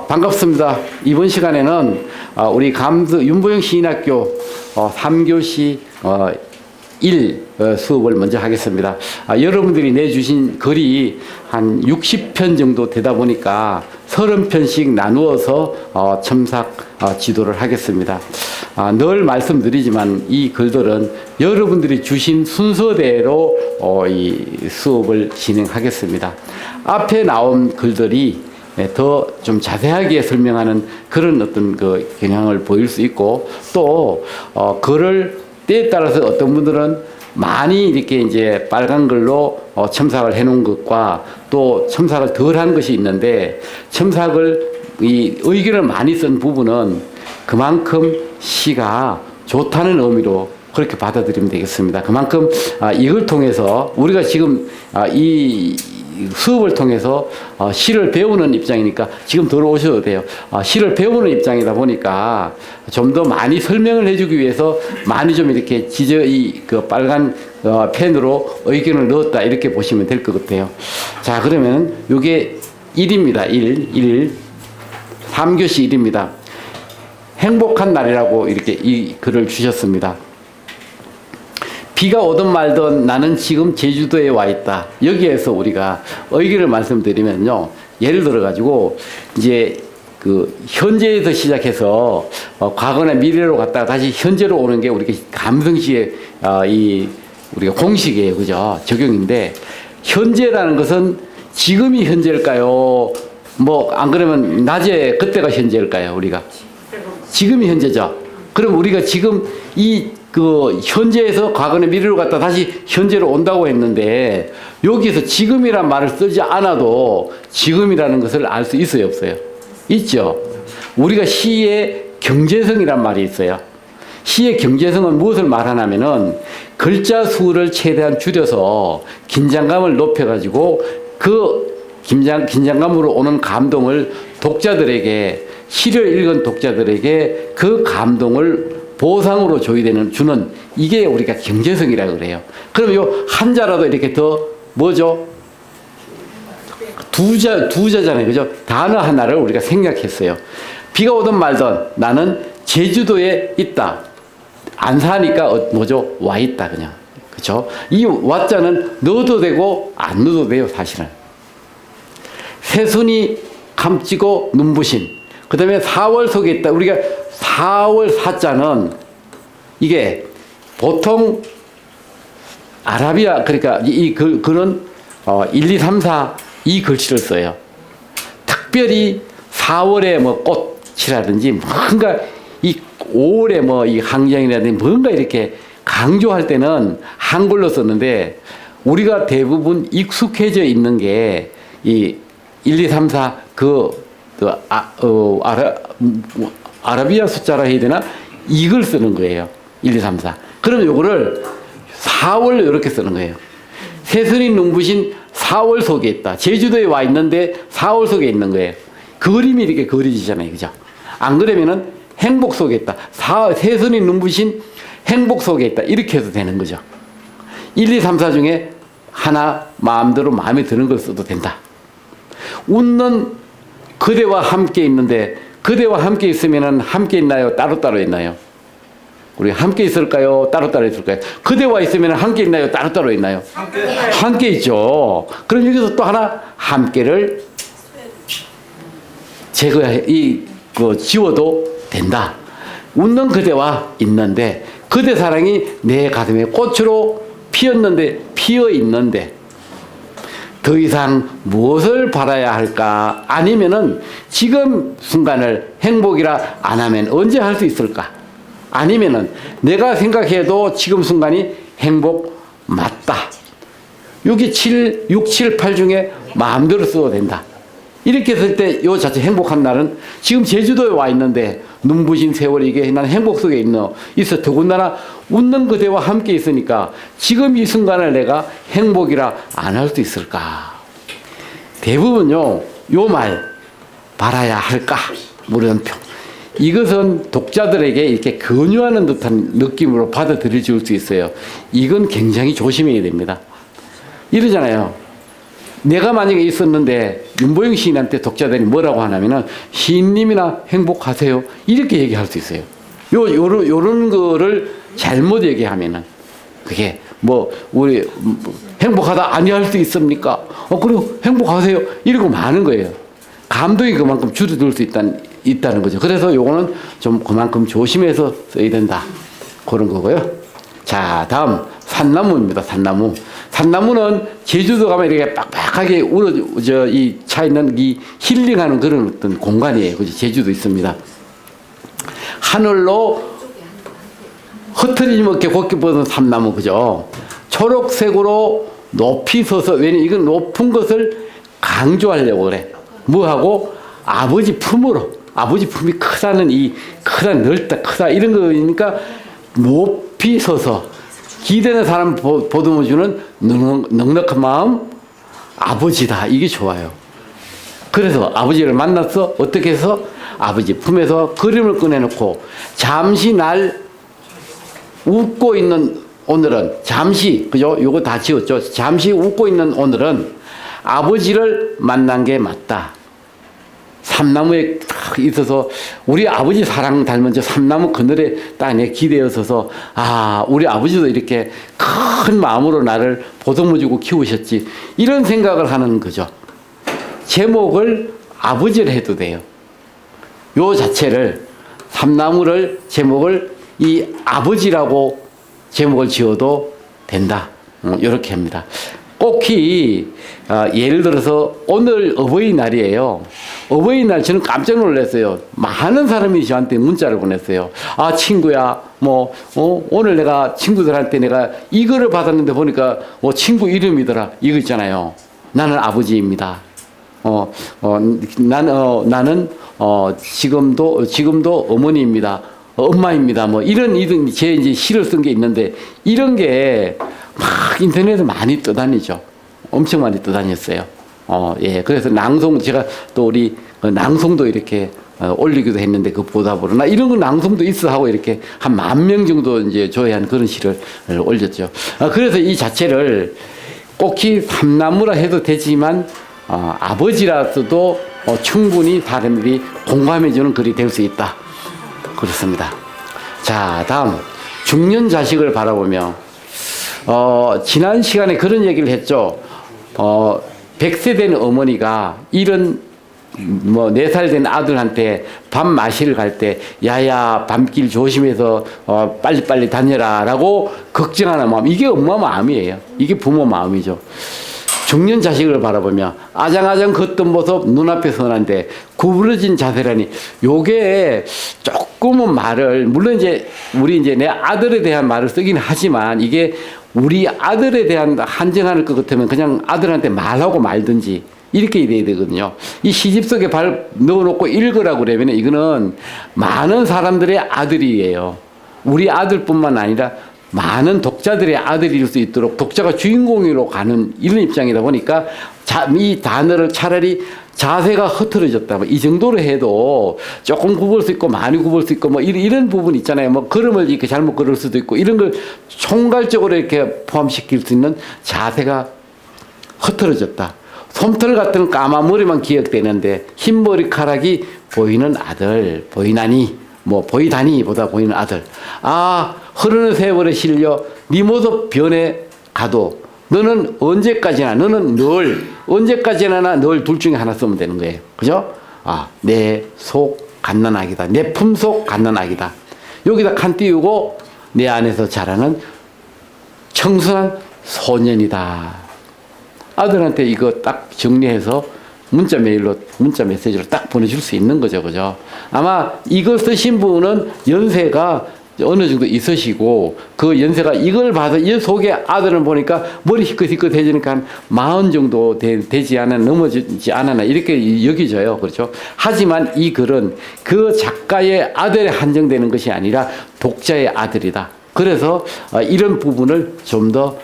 반갑습니다. 이번 시간에는 우리 감수 윤보영 시인학교 3교시 1 수업을 먼저 하겠습니다. 여러분들이 내주신 글이 한 60편 정도 되다 보니까 30편씩 나누어서 첨삭 지도를 하겠습니다. 늘 말씀드리지만 이 글들은 여러분들이 주신 순서대로 이 수업을 진행하겠습니다. 앞에 나온 글들이 더 좀 자세하게 설명하는 그런 어떤 그 경향을 보일 수 있고, 또 글을 때에 따라서 어떤 분들은 많이 이렇게 이제 빨간 글로 첨삭을 해 놓은 것과 또 첨삭을 덜 한 것이 있는데, 첨삭을 이 의견을 많이 쓴 부분은 그만큼 시가 좋다는 의미로 그렇게 받아들이면 되겠습니다. 그만큼 이걸 통해서 우리가 지금 이 수업을 통해서 시를 배우는 입장이니까 지금 들어오셔도 돼요. 시를 배우는 입장이다 보니까 좀 더 많이 설명을 해주기 위해서 많이 좀 이렇게 그 빨간 펜으로 의견을 넣었다, 이렇게 보시면 될 것 같아요. 자, 그러면 이게 1입니다. 1. 3교시 1입니다. 행복한 날이라고 이렇게 이 글을 주셨습니다. 비가 오든 말든 나는 지금 제주도에 와 있다. 여기에서 우리가 의견을 말씀드리면요. 예를 들어 가지고 이제 그 현재에서 시작해서 과거나 미래로 갔다가 다시 현재로 오는 게 우리가 감성시의 우리가 공식이에요. 그죠? 적용인데, 현재라는 것은 지금이 현재일까요? 뭐 안 그러면 낮에 그때가 현재일까요? 우리가 지금이 현재죠. 그럼 우리가 지금 그 현재에서 과거나 미래로 갔다 다시 현재로 온다고 했는데, 여기서 지금이란 말을 쓰지 않아도 지금이라는 것을 알 수 있어요, 없어요? 있죠. 우리가 시의 경제성이란 말이 있어요. 시의 경제성은 무엇을 말하냐면은 글자 수를 최대한 줄여서 긴장감을 높여가지고 그 긴장감으로 오는 감동을 독자들에게, 시를 읽은 독자들에게 그 감동을 보상으로 주는 이게 우리가 경제성이라고 그래요. 그럼 요 한자라도 이렇게 더 뭐죠? 두 자잖아요. 그죠? 단어 하나를 우리가 생략했어요. 비가 오든 말든 나는 제주도에 있다. 안 사니까 뭐죠? 와 있다, 그냥. 그죠? 이 와자는 넣어도 되고 안 넣어도 돼요, 사실은. 새순이 감지고 눈부신. 그 다음에 4월 속에 있다. 우리가 4월 사자는 이게 보통 아라비아, 그러니까 이 글은 1, 2, 3, 4 이 글씨를 써요. 특별히 4월에 뭐 꽃이라든지 뭔가 이 5월에 뭐 이 항쟁이라든지 뭔가 이렇게 강조할 때는 한글로 썼는데, 우리가 대부분 익숙해져 있는 게 이 1, 2, 3, 4 아라비아 숫자라 해야 되나? 이걸 쓰는 거예요. 1, 2, 3, 4. 그럼 요거를 4월 이렇게 쓰는 거예요. 새순이 눈부신 4월 속에 있다. 제주도에 와 있는데 4월 속에 있는 거예요. 그림이 이렇게 그려지잖아요. 그죠? 안 그러면은 행복 속에 있다. 새순이 눈부신 행복 속에 있다. 이렇게 해도 되는 거죠. 1, 2, 3, 4 중에 하나 마음대로 마음에 드는 걸 써도 된다. 웃는 그대와 함께 있는데, 그대와 함께 있으면은 함께 있나요? 따로따로 있나요? 우리 함께 있을까요? 따로따로 있을까요? 그대와 있으면 함께 있나요? 따로따로 있나요? 함께 있죠. 그럼 여기서 또 하나 함께를 지워도 된다. 웃는 그대와 있는데, 그대 사랑이 내 가슴에 꽃으로 피어 있는데 더 이상 무엇을 바라야 할까? 아니면은 지금 순간을 행복이라 안 하면 언제 할 수 있을까? 아니면은 내가 생각해도 지금 순간이 행복 맞다. 6, 7, 8 중에 마음대로 써도 된다. 이렇게 했을 때 요 자체 행복한 날은 지금 제주도에 와 있는데 눈부신 세월, 이게 난 행복 속에 있어. 더군다나 웃는 그대와 함께 있으니까 지금 이 순간을 내가 행복이라 안 할 수 있을까? 대부분요, 요 말 바라야 할까? 물음표. 이것은 독자들에게 이렇게 권유하는 듯한 느낌으로 받아들일 수 있어요. 이건 굉장히 조심해야 됩니다. 이러잖아요. 내가 만약에 있었는데 윤보영 시인한테 독자들이 뭐라고 하냐면은 시인님이나 행복하세요 이렇게 얘기할 수 있어요. 요런 거를 잘못 얘기하면은 그게 뭐 우리 행복하다 아니할 수 있습니까? 그리고 행복하세요 이러고 마는 거예요. 감동이 그만큼 줄어들 수 있다는 거죠. 그래서 요거는 좀 그만큼 조심해서 써야 된다 그런 거고요. 자, 다음 산나무입니다. 산나무. 산나무는 제주도 가면 이렇게 빡빡하게 이 차 있는 이 힐링하는 그런 어떤 공간이에요. 그죠? 제주도 있습니다. 하늘로 흩어지지 못게 곱게 뻗은 삼나무, 그죠? 초록색으로 높이 서서, 왜냐면 이건 높은 것을 강조하려고 그래. 뭐하고? 아버지 품으로. 아버지 품이 크다, 넓다, 크다, 이런 거니까 높이 서서 기대는 사람 보듬어주는 넉넉한 마음, 아버지다. 이게 좋아요. 그래서 아버지를 만나서 어떻게 해서 아버지 품에서 그림을 꺼내놓고 잠시 날 웃고 있는 오늘은 잠시, 그죠? 요거 다 지웠죠? 잠시 웃고 있는 오늘은 아버지를 만난 게 맞다. 삼나무에 딱 있어서 우리 아버지 사랑 닮은 저 삼나무 그늘에 딱 내 기대어 서서 우리 아버지도 이렇게 큰 마음으로 나를 보듬어주고 키우셨지. 이런 생각을 하는 거죠. 제목을 아버지를 해도 돼요. 요 자체를 삼나무를 제목을 이 아버지라고 제목을 지어도 된다. 이렇게 합니다. 꼭히 예를 들어서 오늘 어버이날이에요. 어버이날 저는 깜짝 놀랐어요. 많은 사람이 저한테 문자를 보냈어요. 친구야, 오늘 내가 친구들한테 내가 이거를 받았는데 보니까 친구 이름이더라. 이거 있잖아요. 나는 아버지입니다. 나는 지금도 어머니입니다. 엄마입니다. 이런 제 이제 시를 쓴 게 있는데 이런 게 막 인터넷에 많이 떠다니죠. 엄청 많이 떠다녔어요. 예. 그래서 제가 또 우리 낭송도 이렇게 올리기도 했는데 그 보답으로 나 이런 거 낭송도 있어 하고 이렇게 한 10,000명 정도 이제 조회한 그런 시를 올렸죠. 그래서 이 자체를 꼭히 삼나무라 해도 되지만 아버지라서도 충분히 사람들이 공감해주는 글이 될 수 있다. 그렇습니다. 자, 다음 중년 자식을 바라보며 지난 시간에 그런 얘기를 했죠. 100세 된 어머니가 이런 4살 된 아들한테 밥 마시러 갈 때 야야 밤길 조심해서 빨리빨리 다녀라 라고 걱정하는 마음, 이게 엄마 마음이에요. 이게 부모 마음이죠. 중년 자식을 바라보며 아장아장 걷던 모습 눈앞에 선한데 구부러진 자세라니, 요게 조금은 말을, 물론 우리 내 아들에 대한 말을 쓰긴 하지만 이게 우리 아들에 대한 한정할 것 같으면 그냥 아들한테 말하고 말든지 이렇게 돼야 되거든요. 이 시집 속에 발 넣어놓고 읽으라고 그러면 이거는 많은 사람들의 아들이에요. 우리 아들뿐만 아니라 많은 독자들의 아들일 수 있도록 독자가 주인공으로 가는 이런 입장이다 보니까 이 단어를 차라리 자세가 흐트러졌다. 이 정도로 해도 조금 굽을 수 있고 많이 굽을 수 있고 이런 부분 있잖아요. 걸음을 이렇게 잘못 걸을 수도 있고 이런 걸 총괄적으로 이렇게 포함시킬 수 있는 자세가 흐트러졌다. 솜털 같은 까만 머리만 기억되는데 흰 머리카락이 보이는 아들, 보이나니, 보이다니보다 보이는 아들. 흐르는 세월에 실려 네 모습 변해 가도 너는 언제까지나, 너는 늘 언제까지나 늘 둘 중에 하나 쓰면 되는 거예요. 그죠? 내 속 갓난아기다. 내 품속 갓난아기다. 여기다 칸 띄우고 내 안에서 자라는 청순한 소년이다. 아들한테 이거 딱 정리해서 문자 메시지로 딱 보내줄 수 있는 거죠. 그죠? 아마 이걸 쓰신 분은 연세가 어느 정도 있으시고 그 연세가 이걸 봐서 이 속에 아들을 보니까 머리 희끗희끗해지니까 한 40 정도 되지 않아, 넘어지지 않았나 이렇게 여겨져요. 그렇죠? 하지만 이 글은 그 작가의 아들에 한정되는 것이 아니라 독자의 아들이다. 그래서 이런 부분을 좀 더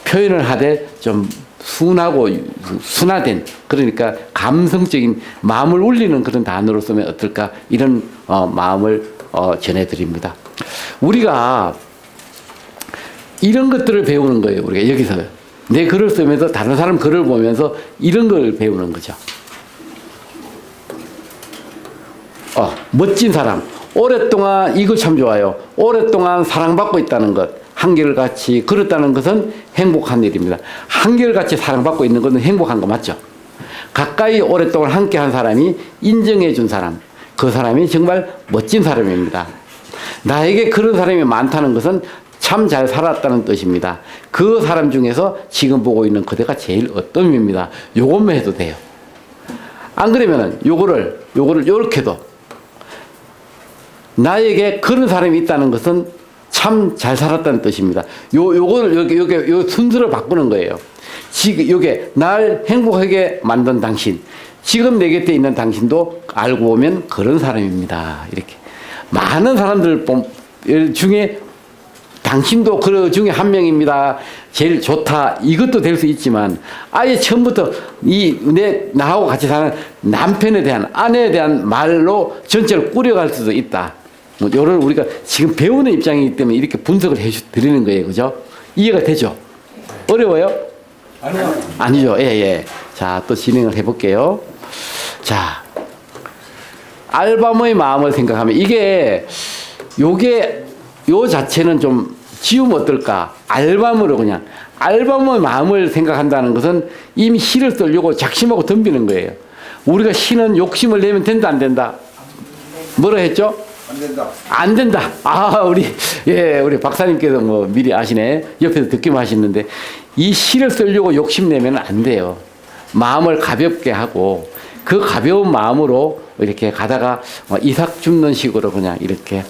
표현을 하되 좀 순하고 순화된, 그러니까 감성적인 마음을 울리는 그런 단어로 쓰면 어떨까, 이런 마음을 전해드립니다. 우리가 이런 것들을 배우는 거예요. 우리가 여기서 내 글을 쓰면서 다른 사람 글을 보면서 이런 걸 배우는 거죠. 멋진 사람. 오랫동안, 이거 참 좋아요. 오랫동안 사랑받고 있다는 것. 한결같이 그렇다는 것은 행복한 일입니다. 한결같이 사랑받고 있는 것은 행복한 거 맞죠? 가까이 오랫동안 함께 한 사람이 인정해 준 사람. 그 사람이 정말 멋진 사람입니다. 나에게 그런 사람이 많다는 것은 참 잘 살았다는 뜻입니다. 그 사람 중에서 지금 보고 있는 그대가 제일 어떤입니다. 요것만 해도 돼요. 안 그러면은 요거를 요렇게도 나에게 그런 사람이 있다는 것은 참 잘 살았다는 뜻입니다. 요거를 요 순서를 바꾸는 거예요. 지금 요게 날 행복하게 만든 당신, 지금 내 곁에 있는 당신도 알고 보면 그런 사람입니다. 이렇게 많은 사람들 중에 당신도 그 중에 한 명입니다. 제일 좋다. 이것도 될 수 있지만 아예 처음부터 나하고 같이 사는 남편에 대한, 아내에 대한 말로 전체를 꾸려갈 수도 있다. 요를 우리가 지금 배우는 입장이기 때문에 이렇게 분석을 드리는 거예요. 그죠? 이해가 되죠? 어려워요? 아니죠. 예. 자, 또 진행을 해볼게요. 자, 알밤의 마음을 생각하면 요 자체는 좀 지우면 어떨까? 알밤으로 그냥. 알밤의 마음을 생각한다는 것은 이미 시를 쓰려고 작심하고 덤비는 거예요. 우리가 시는 욕심을 내면 된다, 안 된다? 뭐라 했죠? 안 된다. 안 된다. 우리 박사님께서 뭐 미리 아시네. 옆에서 듣기만 하시는데 이 시를 쓰려고 욕심내면 안 돼요. 마음을 가볍게 하고 그 가벼운 마음으로 이렇게 가다가 이삭 줍는 식으로 그냥 이렇게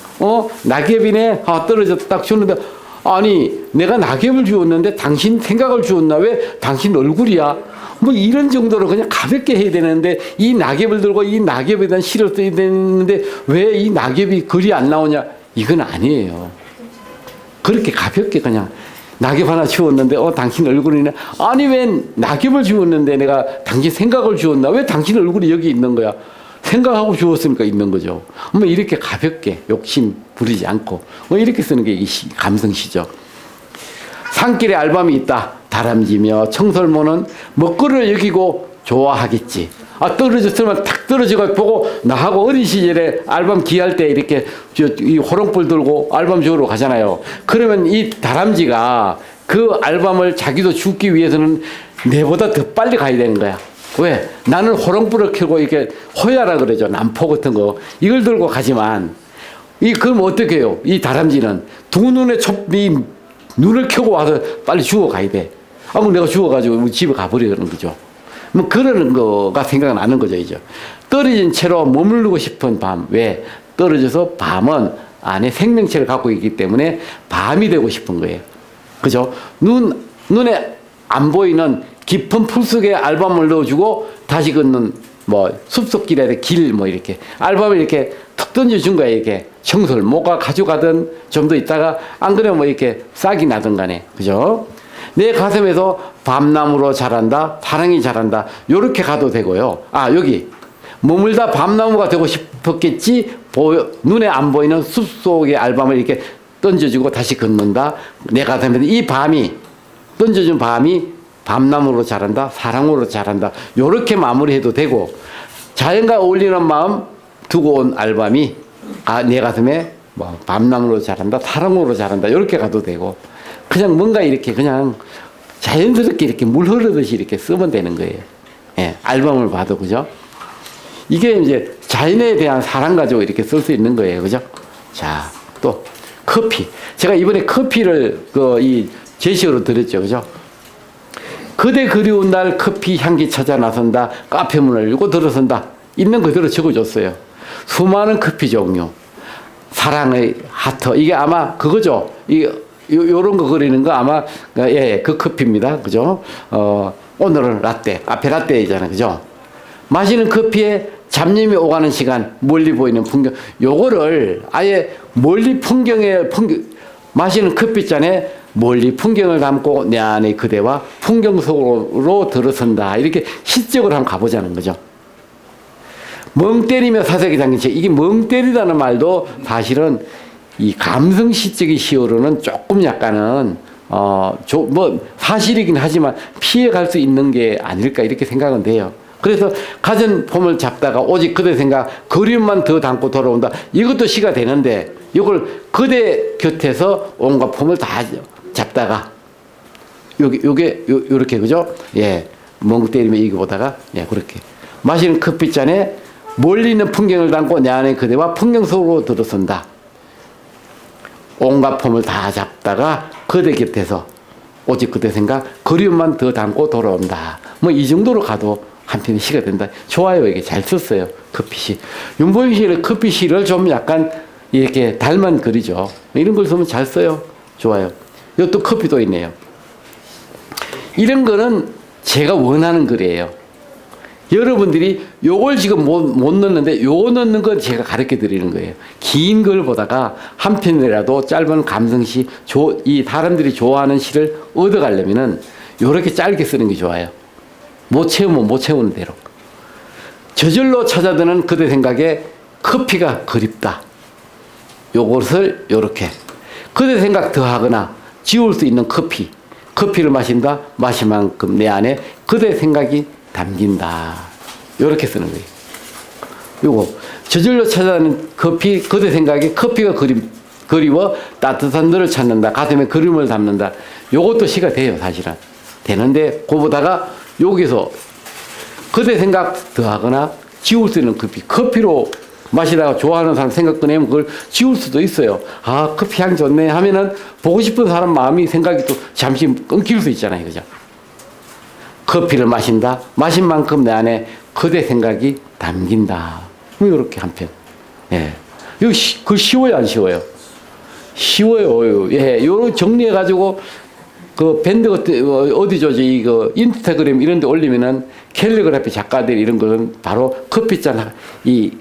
낙엽이네 떨어져서 딱 주는데 아니 내가 낙엽을 주었는데 당신 생각을 주었나 왜 당신 얼굴이야 뭐 이런 정도로 그냥 가볍게 해야 되는데 이 낙엽을 들고 이 낙엽에 대한 시를 써야 되는데 왜 이 낙엽이 글이 안 나오냐 이건 아니에요. 그렇게 가볍게 그냥 낙엽 하나 주었는데 당신 얼굴이네. 아니 왜 낙엽을 주었는데 내가 당신 생각을 주었나 왜 당신 얼굴이 여기 있는 거야. 생각하고 주었으니까 있는 거죠. 뭐 이렇게 가볍게 욕심 부리지 않고 뭐 이렇게 쓰는 게 감성시죠. 산길에 알밤이 있다. 다람쥐며 청설모는 먹거리를 여기고 좋아하겠지. 떨어졌으면 탁 떨어져가 보고 나하고 어린 시절에 알밤 기할 때 이렇게 이 호롱불 들고 알밤 주우러 가잖아요. 그러면 이 다람쥐가 그 알밤을 자기도 줍기 위해서는 내보다 더 빨리 가야 되는 거야. 왜? 나는 호롱불을 켜고 이렇게 호야라 그러죠. 남포 같은 거. 이걸 들고 가지만 그럼 어떻게 해요? 이 다람쥐는 두 눈에 눈을 켜고 와서 빨리 주워 가야 돼. 그럼 내가 주워가지고 집에 가버리는 거죠. 뭐 그러는 거가 생각나는 거죠, 이제. 떨어진 채로 머무르고 싶은 밤. 왜? 떨어져서 밤은 안에 생명체를 갖고 있기 때문에 밤이 되고 싶은 거예요. 그죠? 눈에 안 보이는 깊은 풀 속에 알밤을 넣어주고 다시 걷는 숲속길에 이렇게 알밤을 이렇게 툭 던져준 거야, 이렇게. 청설모가 가져가든 좀 더 있다가 안 그러면 이렇게 싹이 나든 간에. 그죠? 내 가슴에서 밤나무로 자란다, 사랑이 자란다. 요렇게 가도 되고요. 여기. 머물다 밤나무가 되고 싶었겠지, 눈에 안 보이는 숲속의 알밤을 이렇게 던져주고 다시 걷는다. 내 가슴에서 이 밤이, 던져준 밤이 밤나무로 자란다, 사랑으로 자란다. 요렇게 마무리해도 되고, 자연과 어울리는 마음 두고 온 알밤이 내 가슴에 밤나무로 자란다, 사랑으로 자란다. 요렇게 가도 되고, 그냥 뭔가 이렇게 그냥 자연스럽게 이렇게 물 흐르듯이 이렇게 쓰면 되는 거예요. 예, 알밤을 봐도, 그죠? 이게 이제 자연에 대한 사랑 가지고 이렇게 쓸 수 있는 거예요. 그죠? 자, 또, 커피. 제가 이번에 커피를 이 제시어로 드렸죠. 그죠? 그대 그리운 날 커피 향기 찾아 나선다. 카페 문을 열고 들어선다. 있는 그대로 적어줬어요. 수많은 커피 종류. 사랑의 하트. 이게 아마 그거죠. 요런 거 그리는 거 아마, 그 커피입니다. 그죠? 오늘은 라떼. 카페 라떼이잖아요. 그죠? 마시는 커피에 잡념이 오가는 시간, 멀리 보이는 풍경. 요거를 아예 멀리 마시는 커피잔에 멀리 풍경을 담고 내 안에 그대와 풍경 속으로 들어선다. 이렇게 시적으로 한번 가보자는 거죠. 멍 때리며 사색이 담긴 책. 이게 멍 때리다는 말도 사실은 이 감성 시적인 시어로는 조금 약간은 뭐 사실이긴 하지만 피해갈 수 있는 게 아닐까 이렇게 생각은 돼요. 그래서 가진 폼을 잡다가 오직 그대 생각 그리움만 더 담고 돌아온다. 이것도 시가 되는데 이걸 그대 곁에서 온갖 폼을 다 잡다가 요렇게 그죠? 예, 멍 때리며 이거 보다가 예, 그렇게 마시는 커피잔에 멀리 있는 풍경을 담고 내 안에 그대와 풍경 속으로 들어선다. 온갖 폼을 다 잡다가 그대 곁에서 오직 그대 생각 그리움만 더 담고 돌아온다. 뭐 이 정도로 가도 한편의 시가 된다. 좋아요. 이게 잘 썼어요. 커피시. 윤보영 시의 커피시를 좀 약간 이렇게 닮은 글이죠. 이런 걸 쓰면 잘 써요. 좋아요. 이것도 커피도 있네요. 이런 거는 제가 원하는 글이에요. 여러분들이 요걸 지금 못 넣는데 요거 넣는 건 제가 가르쳐 드리는 거예요. 긴 걸 보다가 한 편이라도 짧은 감성시, 이 사람들이 좋아하는 시를 얻어가려면은 요렇게 짧게 쓰는 게 좋아요. 못 채우면 못 채우는 대로. 저절로 찾아드는 그대 생각에 커피가 그립다. 요것을 요렇게. 그대 생각 더하거나 지울 수 있는 커피. 커피를 마신다. 마실 만큼 내 안에 그대 생각이 담긴다. 요렇게 쓰는 거예요. 요거. 저절로 찾아가는 커피, 그대 생각에 커피가 그리워 따뜻한 너를 찾는다. 가슴에 그림을 담는다. 요것도 시가 돼요, 사실은. 되는데, 그보다가 여기서 그대 생각 더하거나 지울 수 있는 커피. 커피로 마시다가 좋아하는 사람 생각 꺼내면 그걸 지울 수도 있어요. 아, 커피 향 좋네 하면은 보고 싶은 사람 마음이 생각이 또 잠시 끊길 수 있잖아요. 그죠? 커피를 마신다. 마신 만큼 내 안에 그대 생각이 담긴다. 이렇게 한 편. 예. 이거 그 쉬워요, 안 쉬워요? 쉬워요. 예. 요런 정리해가지고 그 밴드 어디죠? 이거 인스타그램 이런 데 올리면은 캘리그라피 작가들 이런 거는 바로 커피잔 이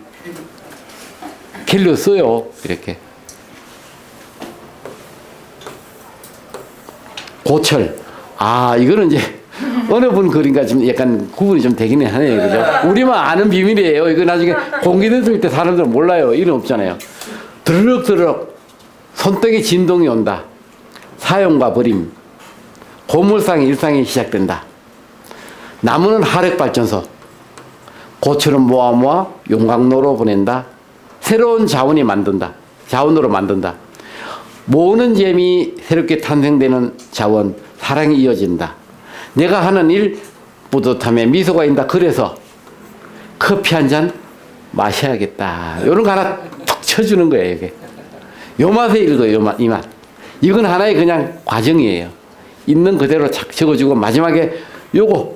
캘리어 써요. 이렇게. 고철. 아, 이거는 이제 어느 분 글인가 좀 약간 구분이 좀 되기는 하네요. 그죠? 우리만 아는 비밀이에요. 이거 나중에 공개됐을 때 사람들은 몰라요. 이런 없잖아요. 드르륵드르륵 손등에 진동이 온다. 사용과 버림. 고물상의 일상이 시작된다. 나무는 화력발전소. 고철은 모아 용광로로 보낸다. 새로운 자원이 만든다. 자원으로 만든다. 모으는 재미 새롭게 탄생되는 자원. 사랑이 이어진다. 내가 하는 일 뿌듯함에 미소가 있다. 그래서 커피 한 잔 마셔야겠다. 이런 거 하나 툭 쳐주는 거예요. 이게. 요 맛에 읽어요. 이 맛. 이건 하나의 그냥 과정이에요. 있는 그대로 착 적어주고 마지막에 요거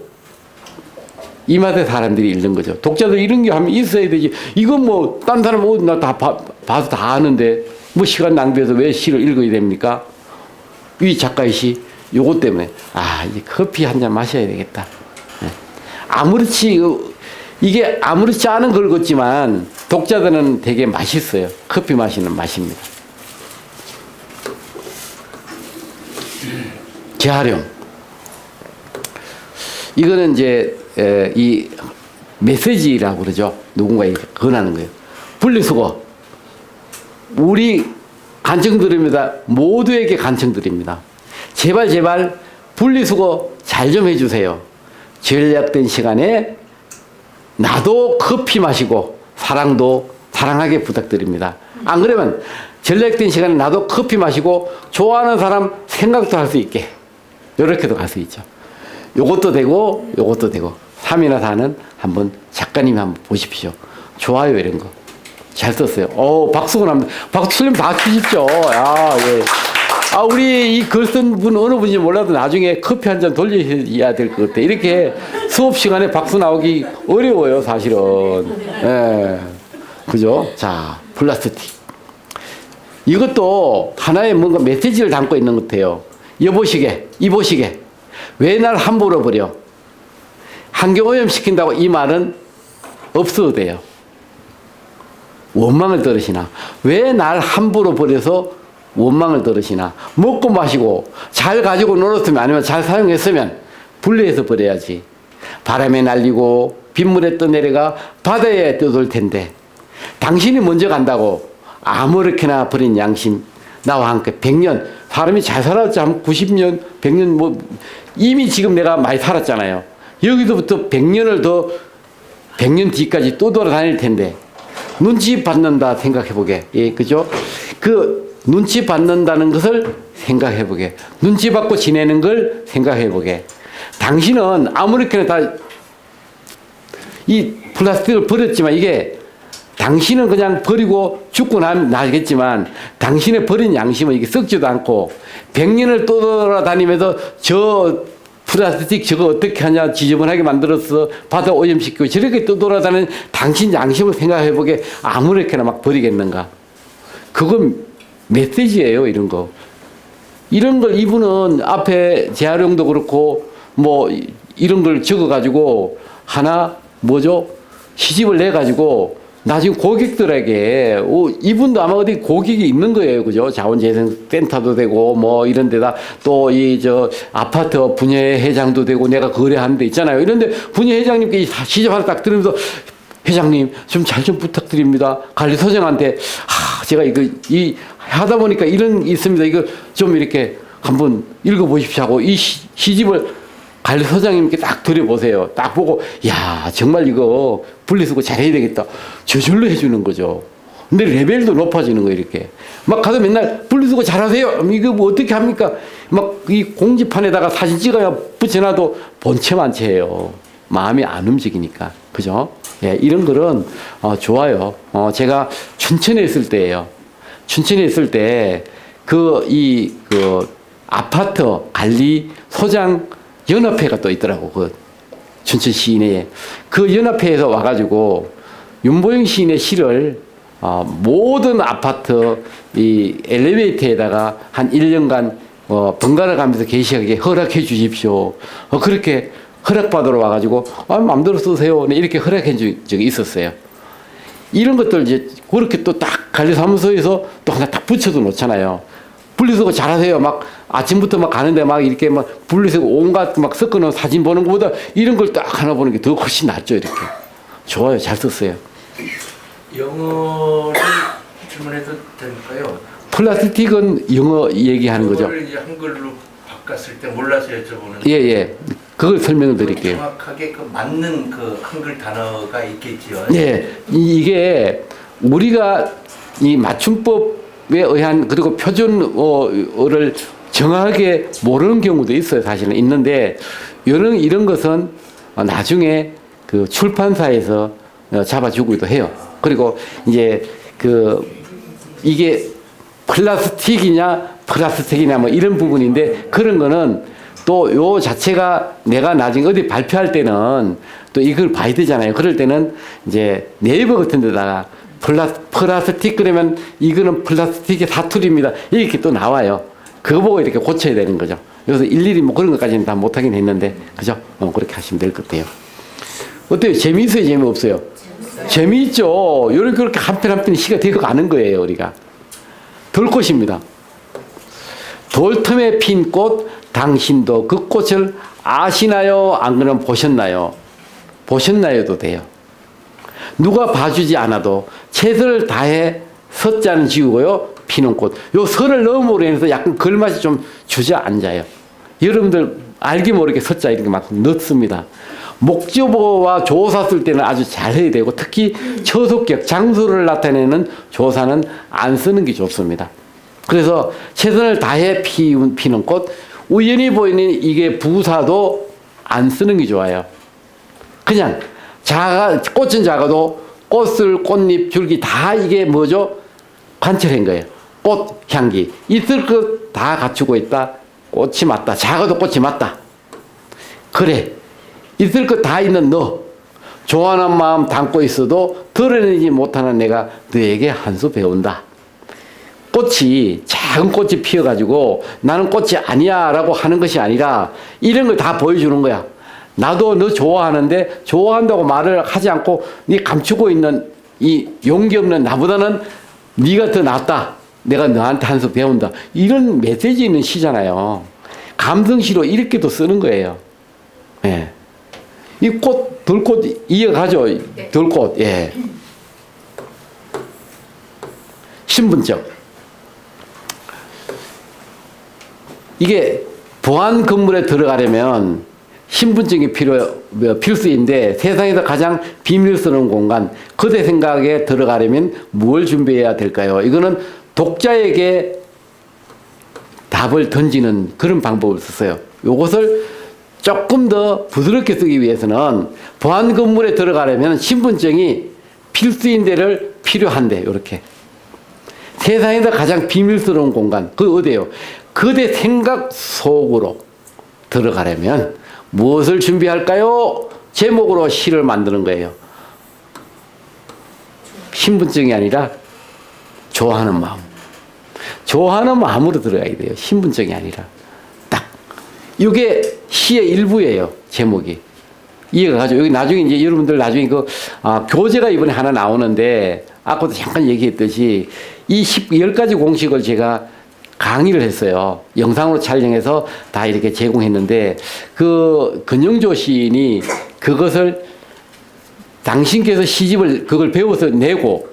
이 맛에 사람들이 읽는 거죠. 독자들 이런 게 하면 있어야 되지. 이건 뭐 딴 사람 나 다 봐서 다 아는데 뭐 시간 낭비해서 왜 시를 읽어야 됩니까? 이 작가의 시 요것 때문에 이제 커피 한 잔 마셔야 되겠다. 아무렇지 이게 아무렇지 않은 걸 같지만 독자들은 되게 맛있어요. 커피 마시는 맛입니다. 재활용. 이거는 이제 이 메시지라고 그러죠. 누군가에게 권하는 거예요. 분리수거. 우리 간청드립니다. 모두에게 간청드립니다. 제발 분리수거 잘 좀 해주세요. 전략된 시간에 나도 커피 마시고 사랑도 사랑하게 부탁드립니다. 안 그러면 전략된 시간에 나도 커피 마시고 좋아하는 사람 생각도 할 수 있게 이렇게도 갈 수 있죠. 요것도 되고 요것도 되고 3이나 4는 한번 작가님이 한번 보십시오. 좋아요 이런 거 잘 썼어요. 박수가 납니다. 박수 좀 다 주십시오. 예. 우리 이 글 쓴 분 어느 분인지 몰라도 나중에 커피 한 잔 돌려야 될 것 같아. 이렇게 수업 시간에 박수 나오기 어려워요, 사실은. 예. 그죠? 자, 플라스틱. 이것도 하나의 뭔가 메시지를 담고 있는 것 같아요. 여보시게, 이보시게. 왜 날 함부로 버려? 환경오염 시킨다고 이 말은 없어도 돼요. 원망을 들으시나? 왜 날 함부로 버려서 원망을 들으시나? 먹고 마시고 잘 가지고 놀았으면 아니면 잘 사용했으면 분리해서 버려야지. 바람에 날리고 빗물에 떠내려가 바다에 떠돌 텐데 당신이 먼저 간다고 아무렇게나 버린 양심 나와 함께 100년 사람이 잘 살았지. 한 90년, 100년 뭐 이미 지금 내가 많이 살았잖아요. 여기서부터 100년을 더 100년 뒤까지 또 돌아다닐 텐데 눈치 받는다 생각해보게. 예, 그죠? 그 눈치 받는다는 것을 생각해보게. 눈치 받고 지내는 걸 생각해보게. 당신은 아무렇게나 다 이 플라스틱을 버렸지만 이게 당신은 그냥 버리고 죽고 나겠지만 당신의 버린 양심은 이게 썩지도 않고 100년을 떠돌아다니면서 저 플라스틱 저거 어떻게 하냐 지저분하게 만들어서 바다 오염시키고 저렇게 떠돌아다니는 당신 양심을 생각해보게 아무렇게나 막 버리겠는가. 그건 메시지예요. 이런 거. 이런 걸 이분은 앞에 재활용도 그렇고 뭐 이런 걸 적어가지고 하나 뭐죠? 시집을 내가지고 나중에 고객들에게 이분도 아마 어디 고객이 있는 거예요. 그죠? 자원재생센터도 되고 뭐 이런 데다 또 이 저 아파트 분야회장도 되고 내가 거래하는 데 있잖아요. 이런데 분야회장님께 시집 하나 딱 들으면서 회장님 좀 잘 좀 부탁드립니다. 관리소장한테 제가 이 하다 보니까 이런 게 있습니다. 이거 좀 이렇게 한번 읽어보십시오 하고 이 시집을 관리소장님께 딱 드려보세요. 딱 보고 야 정말 이거 분리수거 잘해야 되겠다. 저절로 해주는 거죠. 근데 레벨도 높아지는 거예요. 이렇게 막 가서 맨날 분리수거 잘하세요. 이거 뭐 어떻게 합니까? 막 이 공지판에다가 사진 찍어야 붙여놔도 본체만체예요. 마음이 안 움직이니까. 그죠? 예, 이런 거는 좋아요. 제가 춘천에 있을 때예요. 춘천에 있을 때 그 아파트 관리 소장 연합회가 또 있더라고. 그 춘천 시내에 그 연합회에서 와가지고 윤보영 시인의 시를 모든 아파트 이 엘리베이터에다가 한 1년간 번갈아 가면서 게시하게 허락해 주십시오. 그렇게 허락받으러 와가지고 마음대로 쓰세요. 이렇게 허락해 준 적이 있었어요. 이런 것들 이제 그렇게 또 딱 관리사무소에서 또 하나 딱 붙여도 놓잖아요. 분리수거 잘하세요. 막 아침부터 막 가는데 막 이렇게 막 분리수거 온갖 막 섞어놓은 사진 보는 것보다 이런 걸 딱 하나 보는 게 더 훨씬 낫죠. 이렇게. 좋아요. 잘 썼어요. 영어를 질문해도 될까요? 플라스틱은 영어 얘기하는 거죠. 영어를 이제 한글로 바꿨을 때 몰라서 여쭤보는. 예. 그걸 설명을 드릴게요. 정확하게 그 맞는 그 한글 단어가 있겠지요. 예. 이게 우리가 이 맞춤법에 의한 그리고 표준어를 정확하게 모르는 경우도 있어요. 사실은 있는데 이런 것은 나중에 그 출판사에서 잡아주기도 해요. 그리고 이제 이게 플라스틱이냐 뭐 이런 부분인데 그런 거는 또 요 자체가 내가 나중에 어디 발표할 때는 또 이걸 봐야 되잖아요. 그럴 때는 이제 네이버 같은 데다가 플라스틱 그러면 이거는 플라스틱의 사투리입니다. 이렇게 또 나와요. 그거 보고 이렇게 고쳐야 되는 거죠. 그래서 일일이 뭐 그런 것까지는 다 못하긴 했는데, 그죠? 그렇게 하시면 될 것 같아요. 어때요? 재미있어요? 재미없어요? 재미있죠? 그렇게 한 편 한 편이 시가 되어 가는 거예요, 우리가. 돌꽃입니다. 돌틈에 핀 꽃, 당신도 그 꽃을 아시나요? 안 그러면 보셨나요? 보셨나요도 돼요. 누가 봐주지 않아도 최선을 다해 서자는 지우고요. 피는 꽃. 요 설을 너머로 해서 약간 걸맛이 좀 주저앉아요. 여러분들 알게 모르게 서자 이렇게 막 넣습니다. 목조보와 조사 쓸 때는 아주 잘 해야 되고 특히 처속격, 장소를 나타내는 조사는 안 쓰는 게 좋습니다. 그래서 최선을 다해 피는 꽃, 우연히 보이는 이게 부사도 안 쓰는 게 좋아요. 그냥 꽃은 작아도 꽃을, 꽃잎, 줄기 다 이게 뭐죠? 관찰한 거예요. 꽃, 향기. 있을 것 다 갖추고 있다. 꽃이 맞다. 작아도 꽃이 맞다. 그래. 있을 것 다 있는 너. 좋아하는 마음 담고 있어도 드러내지 못하는 내가 너에게 한 수 배운다. 꽃이, 작은 꽃이 피어가지고 나는 꽃이 아니야 라고 하는 것이 아니라 이런 걸 다 보여주는 거야. 나도 너 좋아하는데 좋아한다고 말을 하지 않고 네 감추고 있는 이 용기 없는 나보다는 네가 더 낫다. 내가 너한테 한 수 배운다. 이런 메시지 있는 시잖아요. 감성시로 이렇게도 쓰는 거예요. 예. 이 꽃, 돌꽃 이어가죠. 돌꽃. 예. 신분적. 이게 보안 건물에 들어가려면 신분증이 필수인데 세상에서 가장 비밀스러운 공간, 그대 생각에 들어가려면 뭘 준비해야 될까요? 이거는 독자에게 답을 던지는 그런 방법을 썼어요. 이것을 조금 더 부드럽게 쓰기 위해서는 보안 건물에 들어가려면 신분증이 필수인 데를 필요한데, 이렇게. 세상에서 가장 비밀스러운 공간, 그 어디예요? 그대 생각 속으로 들어가려면 무엇을 준비할까요? 제목으로 시를 만드는 거예요. 신분증이 아니라 좋아하는 마음. 좋아하는 마음으로 들어가야 돼요. 신분증이 아니라. 딱. 이게 시의 일부예요. 제목이. 이해가 가죠. 여기 나중에 이제 여러분들 나중에 교재가 이번에 하나 나오는데, 아까도 잠깐 얘기했듯이 이 10가지 공식을 제가 강의를 했어요. 영상으로 촬영해서 다 이렇게 제공했는데, 그 근영조 시인이 그것을 당신께서 시집을 그걸 배워서 내고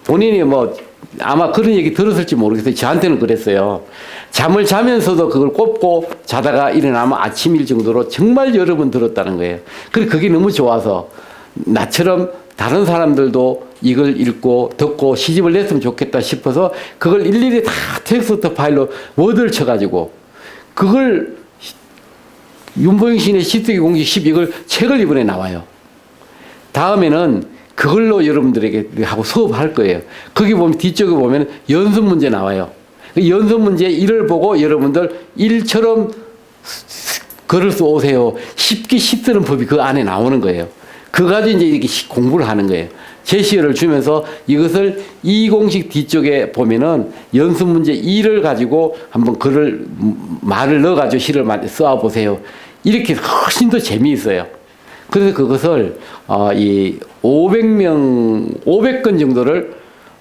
본인이 뭐 아마 그런 얘기 들었을지 모르겠어요. 저한테는 그랬어요. 잠을 자면서도 그걸 꼽고 자다가 일어나면 아침일 정도로 정말 여러 번 들었다는 거예요. 그래서 그게 너무 좋아서 나처럼 다른 사람들도 이걸 읽고 듣고 시집을 냈으면 좋겠다 싶어서 그걸 일일이 다 텍스트 파일로 워드를 쳐가지고 그걸 윤보영 시인의 시쓰기 공식 10 이걸 책을 이번에 나와요. 다음에는 그걸로 여러분들에게 하고 수업할 거예요. 거기 보면 뒤쪽에 보면 연습 문제 나와요. 그 연습 문제 1을 보고 여러분들 1처럼 글을 써 오세요. 쉽게 씹쓰는 법이 그 안에 나오는 거예요. 그 가지고 이제 이렇게 공부를 하는 거예요. 제시어를 주면서 이것을 이 공식 뒤쪽에 보면은 연습 문제 2를 가지고 한번 말을 넣어가지고 시를 써 보세요. 이렇게 훨씬 더 재미있어요. 그래서 그것을 이 500건 정도를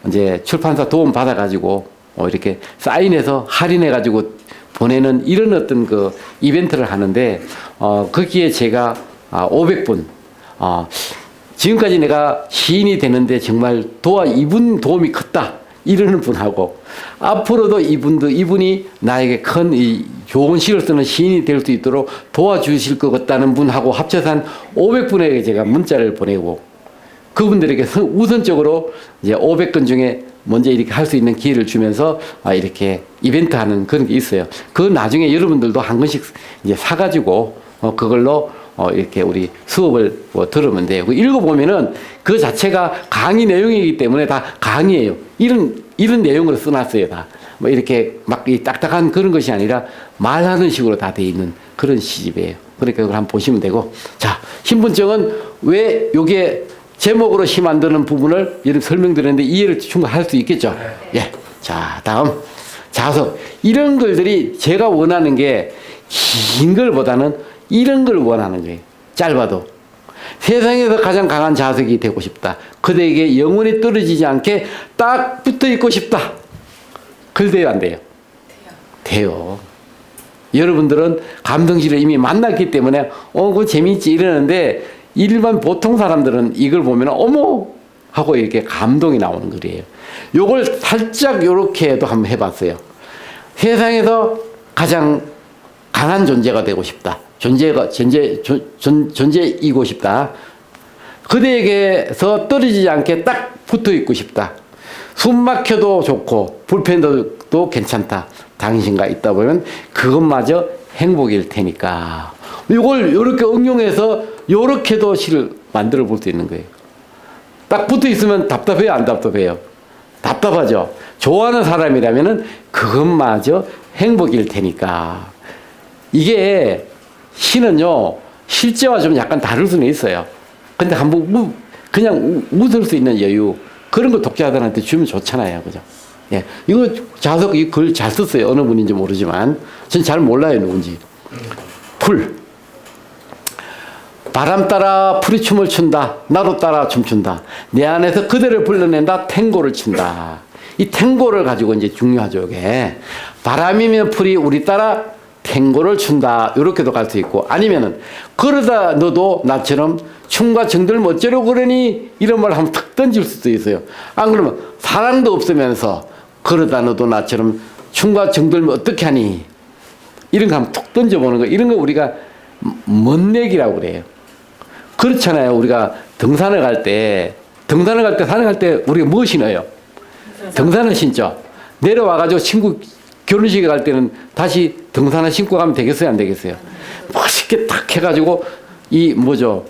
이제 출판사 도움 받아가지고 이렇게 사인해서 할인해가지고 보내는 이런 어떤 그 이벤트를 하는데 거기에 제가 500분 지금까지 내가 시인이 되는데 정말 이분 도움이 컸다 이러는 분하고 앞으로도 이분이 나에게 큰 좋은 시를 쓰는 시인이 될 수 있도록 도와주실 것 같다는 분하고 합쳐서 한 500분에게 제가 문자를 보내고 그분들에게 우선적으로 이제 500건 중에 먼저 이렇게 할 수 있는 기회를 주면서 이렇게 이벤트 하는 그런 게 있어요. 그 나중에 여러분들도 한 권씩 이제 사가지고 그걸로 이렇게 우리 수업을 들으면 돼요. 읽어보면은 그 자체가 강의 내용이기 때문에 다 강의예요. 이런 내용으로 써놨어요. 다. 뭐 이렇게 막 딱딱한 그런 것이 아니라 말하는 식으로 다 돼 있는 그런 시집이에요. 그러니까 이걸 한번 보시면 되고. 자, 신분증은 왜 요게 제목으로 시 만드는 부분을 이렇게 설명드렸는데 이해를 충분히 할 수 있겠죠? 예. 자, 다음. 자석. 이런 글들이 제가 원하는 게 긴 글보다는 이런 걸 원하는 거예요. 짧아도. 세상에서 가장 강한 자석이 되고 싶다. 그대에게 영원히 떨어지지 않게 딱 붙어 있고 싶다. 글 돼요, 안 돼요? 돼요. 여러분들은 감성시를 이미 만났기 때문에 그거 재밌지 이러는데 일반 보통 사람들은 이걸 보면 어머 하고 이렇게 감동이 나오는 글이에요. 요걸 살짝 요렇게도 한번 해봤어요. 세상에서 가장 강한 존재가 되고 싶다. 존재이고 싶다. 그대에게서 떨어지지 않게 딱 붙어 있고 싶다. 숨 막혀도 좋고 불편도 괜찮다. 당신과 있다 보면 그것마저 행복일 테니까. 이걸 이렇게 응용해서 이렇게도 시를 만들어 볼 수 있는 거예요. 딱 붙어 있으면 답답해요, 안 답답해요? 답답하죠. 좋아하는 사람이라면은 그것마저 행복일 테니까. 이게 시는요 실제와 좀 약간 다를 수는 있어요. 근데 한번 그냥 웃을 수 있는 여유 그런 거 독자들한테 주면 좋잖아요, 그죠? 예, 이거 자석 이 글 잘 썼어요. 어느 분인지 모르지만 전 잘 몰라요 누군지. 풀. 바람 따라 풀이 춤을 춘다. 나도 따라 춤춘다. 내 안에서 그대를 불러낸다. 탱고를 춘다. 이 탱고를 가지고 이제 중요하죠, 이게. 바람이면 풀이 우리 따라 탱고를 춘다. 이렇게도 갈 수 있고 아니면은 그러다 너도 나처럼 춤과 정들면 어쩌려고 그러니 이런 말 하면 탁 던질 수도 있어요. 안 그러면 사랑도 없으면서 그러다 너도 나처럼 춤과 정들면 어떻게 하니 이런 거 한번 툭 던져보는 거, 이런 거 우리가 멋내기라고 그래요. 그렇잖아요. 우리가 등산을 갈 때 산에 갈 때 우리가 뭐 신어요? 등산을 신죠. 내려와가지고 친구 결혼식에 갈 때는 다시 등산을 신고 가면 되겠어요? 안 되겠어요? 멋있게 탁 해가지고 이 뭐죠?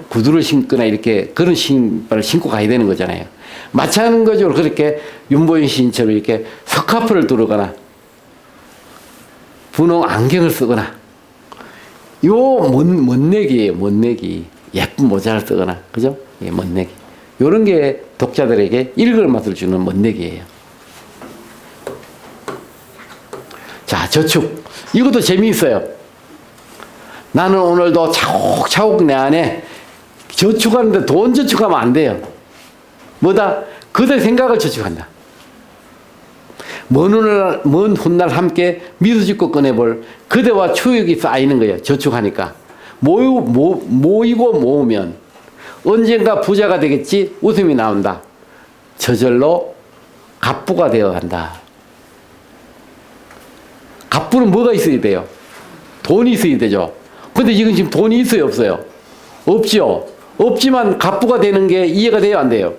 구두를 신거나 이렇게 그런 신발을 신고 가야 되는 거잖아요. 마찬가지로 그렇게 윤보영 시인처럼 이렇게 스카프를 두르거나 분홍 안경을 쓰거나 요 멋내기예요. 멋내기. 예쁜 모자를 쓰거나 그죠? 예, 멋내기. 요런 게 독자들에게 읽을 맛을 주는 멋내기예요. 자, 저축. 이것도 재미있어요. 나는 오늘도 차곡차곡 내 안에 저축하는데 돈 저축하면 안 돼요. 뭐다? 그대 생각을 저축한다. 먼 훗날 함께 미소짓고 꺼내볼 그대와 추억이 쌓이는 거예요. 저축하니까. 모이고 모으면 언젠가 부자가 되겠지 웃음이 나온다. 저절로 갑부가 되어간다. 갑부는 뭐가 있어야 돼요? 돈이 있어야 되죠. 근데 이건 지금 돈이 있어요, 없어요? 없죠. 없지만 갑부가 되는 게 이해가 돼요, 안 돼요?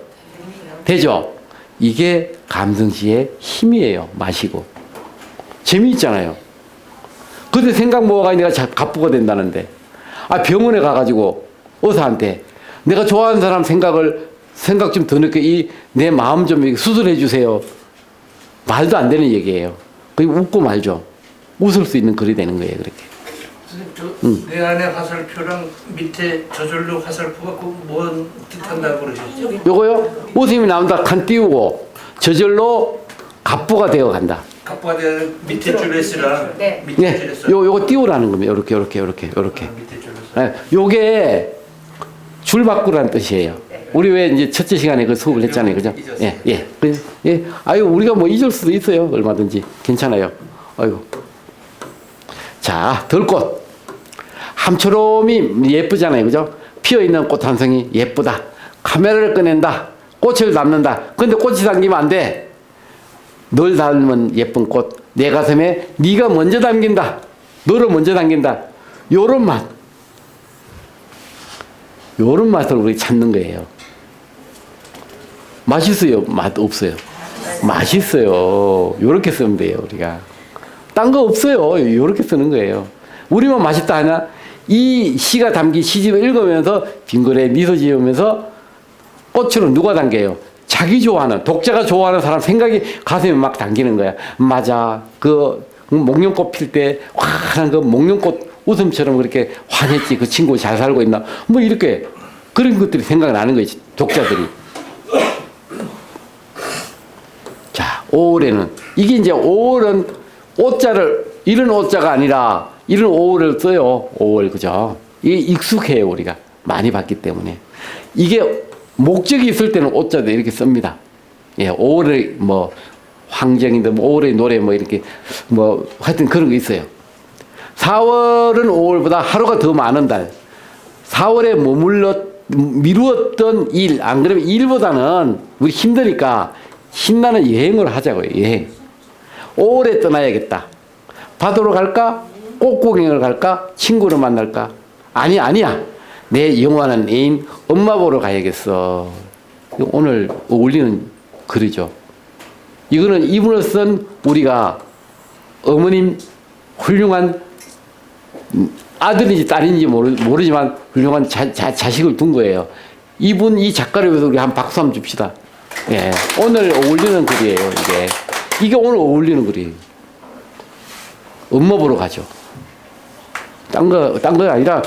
되죠. 이게 감성시의 힘이에요. 마시고 재미있잖아요. 근데 생각 모아가 내가 갑부가 된다는데, 병원에 가가지고 의사한테 내가 좋아하는 사람 생각 좀 더 늦게 내 마음 좀 수술해 주세요. 말도 안 되는 얘기예요. 그게 웃고 말죠. 웃을 수 있는 글이 되는 거예요, 그렇게. 내 안에 화살표랑 밑에 저절로 화살표가 뭔 뜻한다고 그러셨죠? 요거요? 웃음이 나온다 칸 띄우고 저절로 갑부가 되어 간다. 갑부가 되는 밑에 줄에 쓰라. 네. 밑에 네, 줄에 써. 요거 띄우라는 겁니다. 요렇게. 밑에 줄에 써. 네, 요게 줄 바꾸라는 뜻이에요. 우리 왜 이제 첫째 시간에 그 수업을 했잖아요, 그죠? 예. 아유, 우리가 뭐 잊을 수도 있어요, 얼마든지. 괜찮아요. 아이고. 자, 들꽃. 함초롬이 예쁘잖아요, 그죠? 피어있는 꽃 한 송이 예쁘다. 카메라를 꺼낸다. 꽃을 담는다. 근데 꽃이 담기면 안 돼. 널 닮은 예쁜 꽃. 내 가슴에 네가 먼저 담긴다. 너를 먼저 담긴다. 요런 맛. 요런 맛을 우리 찾는 거예요. 맛있어요? 맛 없어요? 맛있어요. 요렇게 쓰면 돼요, 우리가. 딴 거 없어요. 요렇게 쓰는 거예요. 우리만 맛있다 하냐? 이 시가 담긴 시집을 읽으면서 빙그레 미소 지으면서 꽃으로 누가 담겨요? 자기 좋아하는, 독자가 좋아하는 사람 생각이 가슴에 막 담기는 거야. 맞아. 그 목련꽃 필 때 환한 그 목련꽃 웃음처럼 그렇게 환했지. 그 친구 잘 살고 있나? 뭐 이렇게 그런 것들이 생각나는 거예요. 독자들이. 자, 5월에는 이게 이제 5월은 오자를 이런 오자가 아니라 이런 5월을 써요. 5월 그죠? 이게 익숙해요. 우리가 많이 봤기 때문에. 이게 목적이 있을 때는 오자도 이렇게 씁니다. 예, 5월의 뭐 황정인데 뭐 5월의 노래 뭐 이렇게 뭐 하여튼 그런 거 있어요. 4월은 5월보다 하루가 더 많은 달. 4월에 미루었던 일, 안 그러면 일보다는 우리 힘드니까 신나는 여행을 하자고요. 여행. 5월에 떠나야겠다. 바다로 갈까? 꽃구경을 갈까? 친구를 만날까? 아니야. 내 영원한 애인 엄마 보러 가야겠어. 오늘 어울리는 글이죠. 이거는 이분을 쓴 우리가 어머님 훌륭한 아들인지 딸인지 모르지만 훌륭한 자식을 둔 거예요. 이분 이 작가를 위해서 우리 한 박수 한번 줍시다. 예, 오늘 어울리는 글이에요. 이게 오늘 어울리는 글이에요. 엄마 보러 가죠. 딴 거 아니라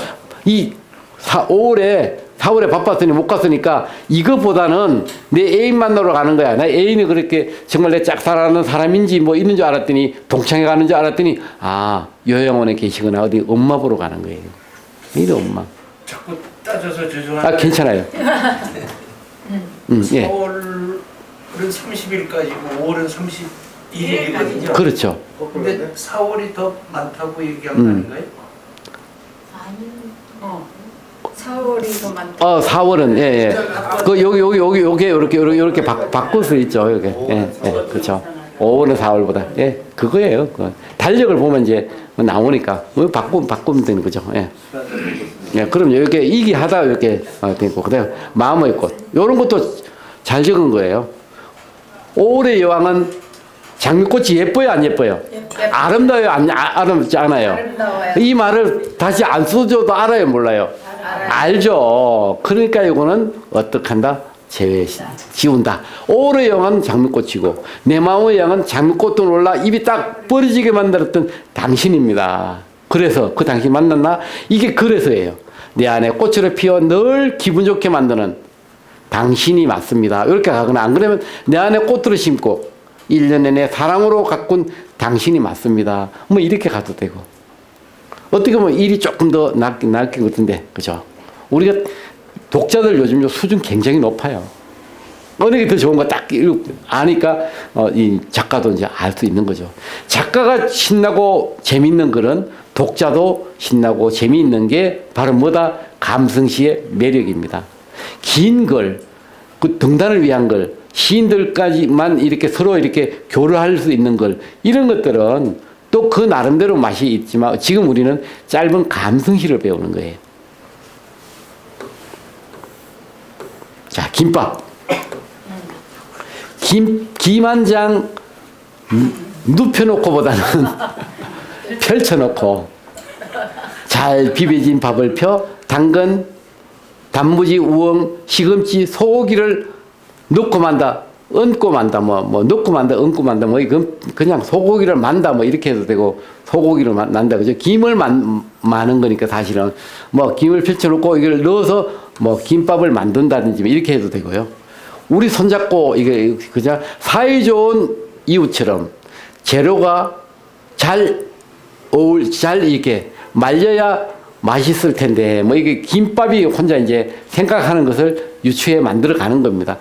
4월에 바빴으니 못 갔으니까 이거보다는 내 애인 만나러 가는 거야. 나 애인이 그렇게 정말 내 짝사랑하는 사람인지 뭐 있는 줄 알았더니 동창회 가는 줄 알았더니 요양원에 계시거나 어디 엄마 보러 가는 거예요. 이래 엄마. 자꾸 따져서 죄송한데. 괜찮아요. 예. 4월은 30일까지고 5월은 31일이거든요. 그렇죠. 근데 4월이 더 많다고 얘기한 거 아닌가요? 아니, 4월이 더 많다. 4월은 예. 그 여기 요게 이렇게 바꿀 수 있죠. 여기. 예. 그렇죠. 5월은 4월보다. 예, 그거예요. 그거. 달력을 보면 이제 나오니까 바꾸면 되는 거죠. 예. 예, 그럼 이렇게 이기하다 이렇게 되고 그다음 마음의 꽃. 이런 것도 잘 적은 거예요. 5월의 여왕은 장미꽃이 예뻐요, 안 예뻐요? 아름다워요, 아름답지 않아요? 아름다워요. 이 말을 다시 안 써줘도 알아요, 몰라요? 알죠. 그러니까 이거는 어떻게 한다? 지운다. 5월의 여왕은 장미꽃이고 내 마음의 여왕은 장미꽃도 놀라 입이 딱 벌어지게 만들었던 당신입니다. 그래서 그 당신 만났나? 이게 그래서예요. 내 안에 꽃으로 피어 늘 기분 좋게 만드는 당신이 맞습니다. 이렇게 가거나 안 그러면 내 안에 꽃들을 심고 1년 내내 사랑으로 가꾼 당신이 맞습니다. 뭐 이렇게 가도 되고 어떻게 보면 일이 조금 더 낫긴 것 같은데 그죠? 우리가 독자들 요즘 수준 굉장히 높아요. 어느 게 더 좋은 거 딱 아니까 이 작가도 이제 알 수 있는 거죠. 작가가 신나고 재밌는 글은 독자도 신나고 재미있는 게 바로 뭐다? 감성시의 매력입니다. 긴 글, 그 등단을 위한 글, 시인들까지만 이렇게 서로 이렇게 교류할 수 있는 글, 이런 것들은 또 그 나름대로 맛이 있지만 지금 우리는 짧은 감성시를 배우는 거예요. 자, 김밥. 김 한 장 눕혀놓고보다는 펼쳐놓고 잘 비벼진 밥을 펴 당근, 단무지, 우엉, 시금치, 소고기를 넣고 만다, 얹고 만다, 넣고 만다, 얹고 만다, 그냥 소고기를 만다, 이렇게 해도 되고, 소고기를 난다, 그죠? 김을 마는 거니까 사실은, 김을 펼쳐놓고 이걸 넣어서 김밥을 만든다든지 이렇게 해도 되고요. 우리 손잡고, 이게, 그죠? 사이 좋은 이웃처럼 재료가 잘 이렇게 말려야 맛있을 텐데, 이게 김밥이 혼자 이제 생각하는 것을 유추해 만들어 가는 겁니다.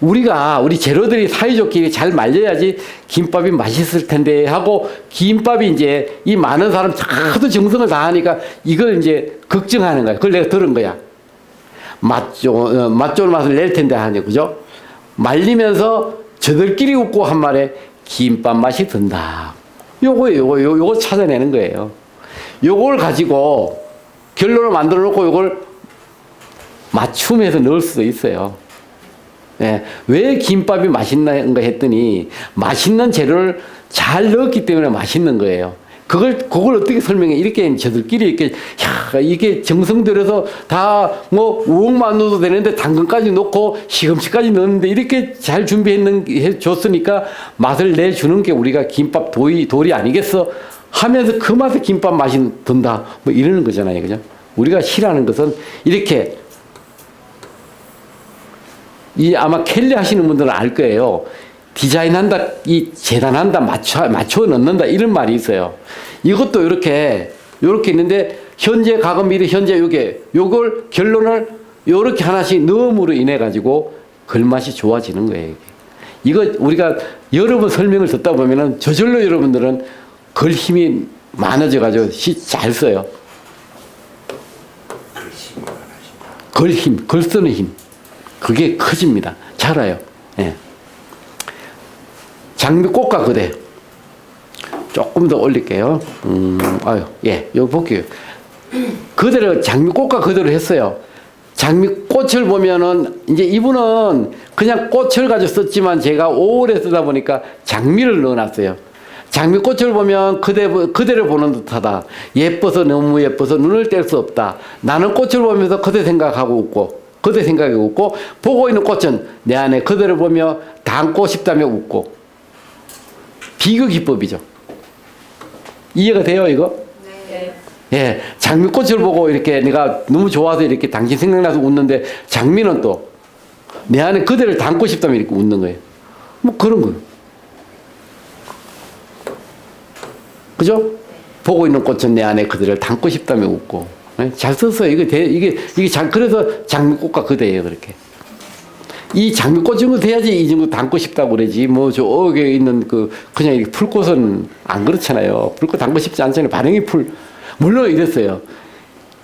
우리 재료들이 사이좋게 잘 말려야지 김밥이 맛있을 텐데 하고, 김밥이 이제 이 많은 사람 하도 정성을 다하니까 이걸 이제 걱정하는 거야. 그걸 내가 들은 거야. 맛 좋은 맛을 낼 텐데 하니, 그죠? 말리면서 저들끼리 웃고 한 말에 김밥 맛이 든다. 요거 찾아내는 거예요. 요걸 가지고 결론을 만들어 놓고 요걸 맞춤해서 넣을 수도 있어요. 예, 왜 김밥이 맛있는가 했더니 맛있는 재료를 잘 넣었기 때문에 맛있는 거예요. 그걸 어떻게 설명해? 이렇게 저들끼리 이게 정성 들여서 다 우엉만 넣어도 되는데 당근까지 넣고 시금치까지 넣었는데 이렇게 잘 준비해 줬으니까 맛을 내주는 게 우리가 김밥 도리 아니겠어? 하면서 그 맛에 김밥 맛이 든다. 이러는 거잖아요. 그죠? 우리가 싫어하는 것은 이렇게 아마 켈리 하시는 분들은 알 거예요. 디자인한다, 재단한다, 맞춰 넣는다, 이런 말이 있어요. 이것도 이렇게 있는데, 현재, 과거, 미래, 현재, 요걸 결론을 요렇게 하나씩 넣음으로 인해가지고 글맛이 좋아지는 거예요. 이거 우리가 여러 번 설명을 듣다 보면은 저절로 여러분들은 글 힘이 많아져가지고 시 잘 써요. 글 힘, 글 쓰는 힘. 그게 커집니다. 자라요. 예. 장미꽃과 그대. 조금 더 올릴게요. 이거 볼게요. 그대로 장미꽃과 그대로 했어요. 장미꽃을 보면은 이제 이분은 그냥 꽃을 가지고 썼지만 제가 5월에 쓰다 보니까 장미를 넣어놨어요. 장미꽃을 보면 그대를 보는 듯하다. 예뻐서 너무 예뻐서 눈을 뗄 수 없다. 나는 꽃을 보면서 그대 생각하고 웃고 그대 생각에 웃고 보고 있는 꽃은 내 안에 그대를 보며 담고 싶다며 웃고. 비교 기법이죠. 이해가 돼요, 이거? 네. 예, 장미꽃을 보고 이렇게 내가 너무 좋아서 이렇게 당신 생각나서 웃는데 장미는 또 내 안에 그대를 담고 싶다며 이렇게 웃는 거예요. 그런 거예요. 그죠? 보고 있는 꽃은 내 안에 그대를 담고 싶다며 웃고. 예? 잘 썼어요. 그래서 장미꽃과 그대예요, 그렇게. 이 장미꽃 정도 돼야지 이 정도 담고 싶다고 그러지. 저기 있는 그냥 이 풀꽃은 안 그렇잖아요. 풀꽃 담고 싶지 않잖아요. 반응이 물론 이랬어요.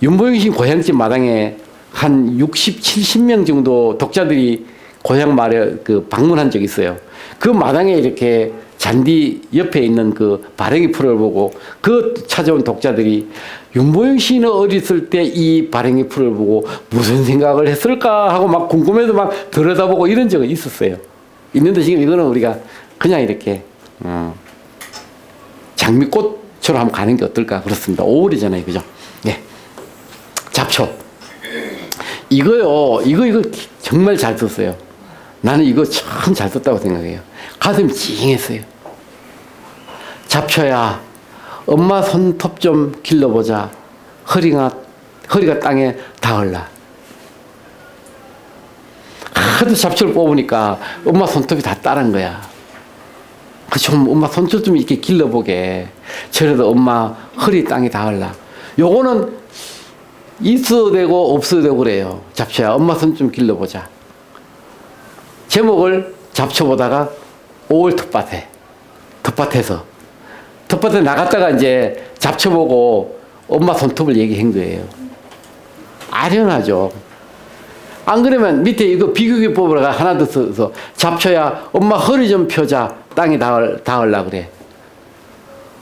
윤보영 씨 고향집 마당에 한 60, 70명 정도 독자들이 고향 마을에 방문한 적이 있어요. 그 마당에 이렇게 잔디 옆에 있는 그 발행이 풀을 보고 그 찾아온 독자들이 윤보영 시인은 어렸을 때 이 발행이 풀을 보고 무슨 생각을 했을까 하고 막 궁금해서 막 들여다보고 이런 적은 있었어요. 있는데 지금 이거는 우리가 그냥 이렇게 장미꽃처럼 한번 가는 게 어떨까 그렇습니다. 5월이잖아요, 그죠? 네. 잡초. 이거 정말 잘 썼어요. 나는 이거 참 잘 썼다고 생각해요. 가슴이 찡했어요. 잡초야, 엄마 손톱 좀 길러보자. 허리가 땅에 닿을라. 하도 잡초를 뽑으니까 엄마 손톱이 다 따른 거야. 좀 엄마 손톱 좀 이렇게 길러보게. 저래도 엄마 허리 땅에 닿을라. 요거는 있어도 되고 없어도 되고 그래요. 잡초야, 엄마 손 좀 길러보자. 제목을 잡초 보다가 5월 텃밭에 나갔다가 이제 잡초 보고 엄마 손톱을 얘기한 거예요. 아련하죠. 안 그러면 밑에 이거 비교기법으로 하나 더 써서 잡초야, 엄마 허리 좀 펴자. 땅에 닿을라 그래.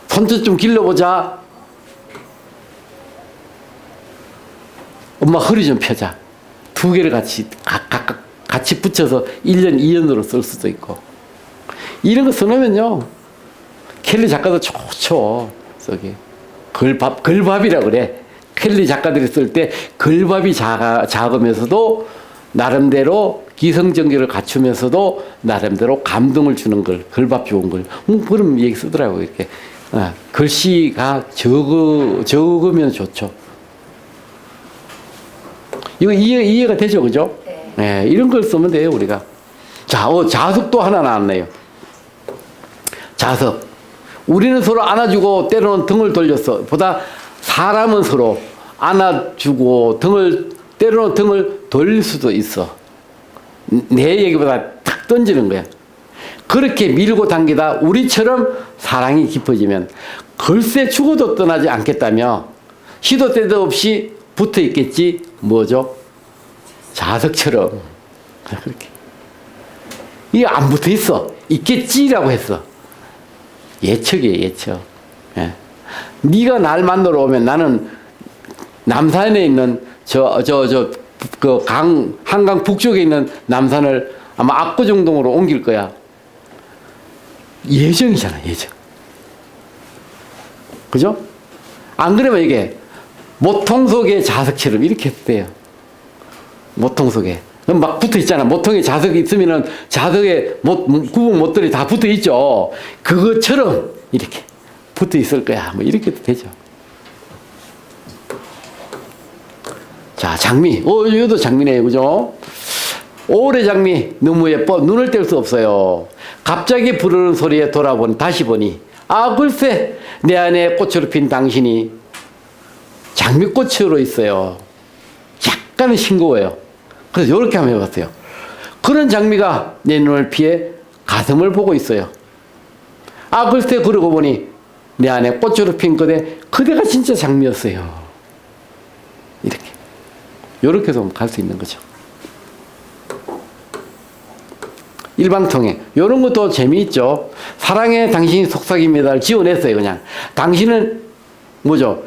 손톱 좀 길러보자. 엄마 허리 좀 펴자. 두 개를 같이 붙여서 1년, 2년으로 쓸 수도 있고. 이런 거 써놓으면요. 켈리 작가도 좋죠. 저기. 글밥이라 그래. 켈리 작가들이 쓸 때 글밥이 작으면서도 나름대로 기성정교를 갖추면서도 나름대로 감동을 주는 글, 글밥 좋은 글. 그런 얘기 쓰더라고요. 이렇게. 글씨가 적으면 좋죠. 이거 이해가 되죠, 그죠? 네. 이런 걸 쓰면 돼요, 우리가. 자, 자석도 하나 나왔네요. 자석. 우리는 서로 안아주고 때로는 등을 돌렸어. 보다 사람은 서로 안아주고 때로는 등을 돌릴 수도 있어. 내 얘기보다 탁 던지는 거야. 그렇게 밀고 당기다 우리처럼 사랑이 깊어지면 글쎄 죽어도 떠나지 않겠다며 시도 때도 없이 붙어 있겠지. 뭐죠? 자석처럼. 그렇게. 이게 안 붙어 있어. 있겠지라고 했어. 예측이에요, 예측. 예. 네가 날 만나러 오면 나는 남산에 있는 한강 북쪽에 있는 남산을 아마 압구정동으로 옮길 거야. 예정이잖아, 예정. 그죠? 안 그러면 이게 모통 속에 자석처럼 이렇게 돼요. 모통 속에. 막 붙어 있잖아. 모통에 자석이 있으면은 자석에 구분 못들이 다 붙어 있죠. 그것처럼 이렇게 붙어 있을 거야. 뭐 이렇게도 되죠. 자, 장미. 이것도 장미네요. 그죠? 5월의 장미 너무 예뻐. 눈을 뗄 수 없어요. 갑자기 부르는 소리에 다시 보니 글쎄 내 안에 꽃으로 핀 당신이 장미꽃으로 있어요. 약간은 싱거워요. 그래서 이렇게 한번 해봤어요. 그런 장미가 내 눈을 피해 가슴을 보고 있어요. 글쎄 그러고 보니 내 안에 꽃으로 핀 그대가 진짜 장미였어요. 이렇게 해서 갈 수 있는 거죠. 일방통행. 이런 것도 재미있죠. 사랑해 당신이 속삭입니다를 지어냈어요. 그냥. 당신은 뭐죠?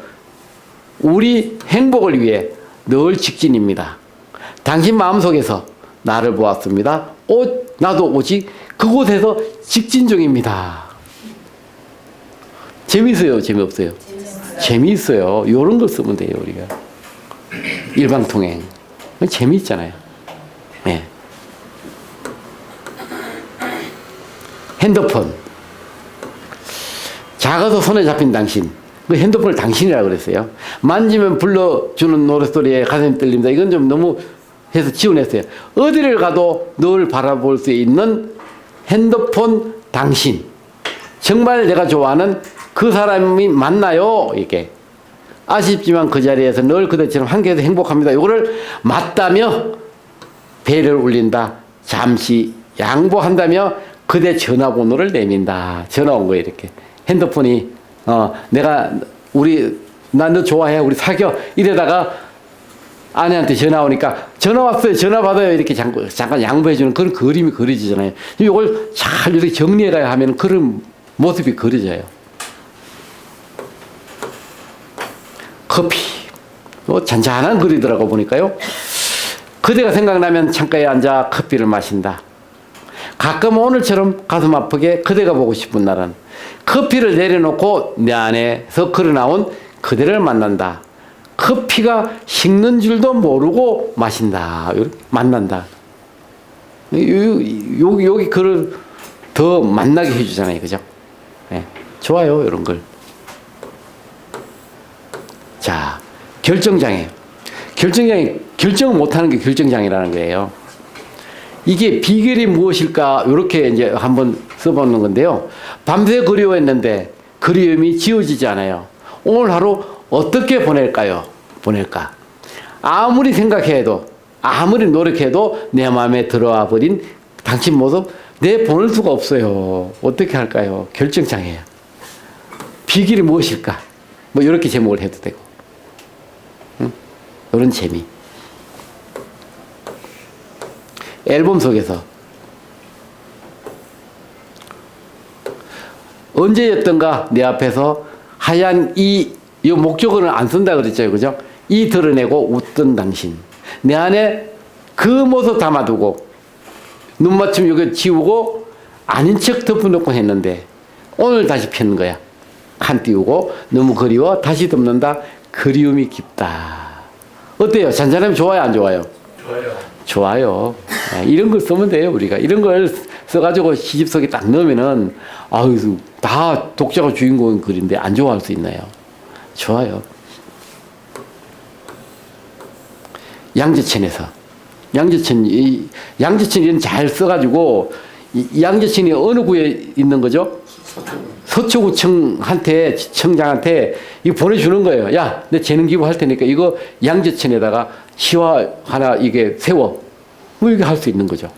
우리 행복을 위해 늘 직진입니다. 당신 마음속에서 나를 보았습니다. 나도 오직 그곳에서 직진 중입니다. 재미있어요? 재미없어요? 재미있어요. 이런 걸 쓰면 돼요, 우리가. 일방통행. 재미있잖아요. 네. 핸드폰. 작아서 손에 잡힌 당신. 그 핸드폰을 당신이라고 그랬어요. 만지면 불러주는 노랫소리에 가슴이 떨립니다. 이건 좀 너무 해서 지워냈어요. 어디를 가도 늘 바라볼 수 있는 핸드폰 당신. 정말 내가 좋아하는 그 사람이 맞나요? 이게. 아쉽지만 그 자리에서 늘 그대처럼 함께해서 행복합니다. 이거를 맞다며 배를 울린다. 잠시 양보한다며 그대 전화번호를 내민다. 전화 온 거예요, 이렇게. 핸드폰이, 나 너 좋아해. 우리 사겨. 이러다가 아내한테 전화 오니까 전화 왔어요, 전화 받아요 이렇게 잠깐 양보해주는 그런 그림이 그려지잖아요. 이걸 잘 이렇게 정리해가야 하면 그런 모습이 그려져요. 커피. 잔잔한 글이더라고 보니까요. 그대가 생각나면 창가에 앉아 커피를 마신다. 가끔 오늘처럼 가슴 아프게 그대가 보고 싶은 날은 커피를 내려놓고 내 안에서 걸어나온 그대를 만난다. 커피가 식는 줄도 모르고 마신다. 만난다. 여기 글을 더 만나게 해주잖아요. 그죠? 네. 좋아요. 이런 걸. 자, 결정장애. 결정을 못하는 게 결정장애라는 거예요. 이게 비결이 무엇일까? 이렇게 이제 한번 써보는 건데요. 밤새 그리워했는데 그리움이 지워지지 않아요. 오늘 하루 어떻게 보낼까요? 보낼까? 아무리 생각해도, 아무리 노력해도 내 마음에 들어와 버린 당신 모습 내 보낼 수가 없어요. 어떻게 할까요? 결정장애예요. 비결이 무엇일까? 뭐 이렇게 제목을 해도 되고. 응? 이런 재미. 앨범 속에서 언제였던가 내 앞에서 하얀 이 목적어는 안 쓴다 그랬죠, 그죠? 이 드러내고 웃던 당신, 내 안에 그 모습 담아두고 눈맞춤 여기 지우고 아닌 척 덮어놓고 했는데 오늘 다시 펴는 거야. 칸 띄우고 너무 그리워 다시 덮는다. 그리움이 깊다. 어때요? 잔잔하면 좋아요, 안 좋아요? 좋아요. 좋아요. 이런 걸 쓰면 돼요, 우리가. 이런 걸 써가지고 시집 속에 딱 넣으면은, 아유, 다 독자가 주인공인 글인데 안 좋아할 수 있나요? 좋아요. 양재천에서. 양재천이 잘 써가지고, 양재천이 어느 구에 있는 거죠? 서초구청한테, 청장한테 이거 보내주는 거예요. 야, 내 재능 기부할 테니까 이거 양재천에다가 시화 하나 이게 세워. 뭐 이게 할 수 있는 거죠.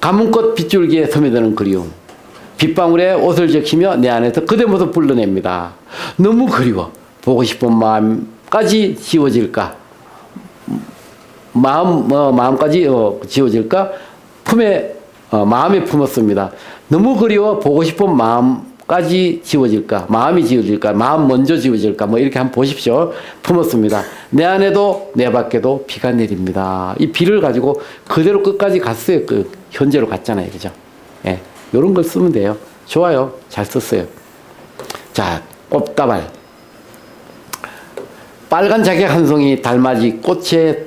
가문꽃 빗줄기에 스며드는 그리움. 빗방울에 옷을 적히며 내 안에서 그대 모습 불러냅니다. 너무 그리워. 보고 싶은 마음까지 지워질까? 마음까지 지워질까? 마음에 품었습니다. 너무 그리워 보고 싶은 마음까지 지워질까? 마음이 지워질까? 마음 먼저 지워질까? 뭐 이렇게 한번 보십시오. 품었습니다. 내 안에도 내 밖에도 비가 내립니다. 이 비를 가지고 그대로 끝까지 갔어요. 그 현재로 갔잖아요. 그죠? 예. 요런 걸 쓰면 돼요. 좋아요. 잘 썼어요. 자, 꽃다발. 빨간 자켓 한 송이 달맞이 꽃에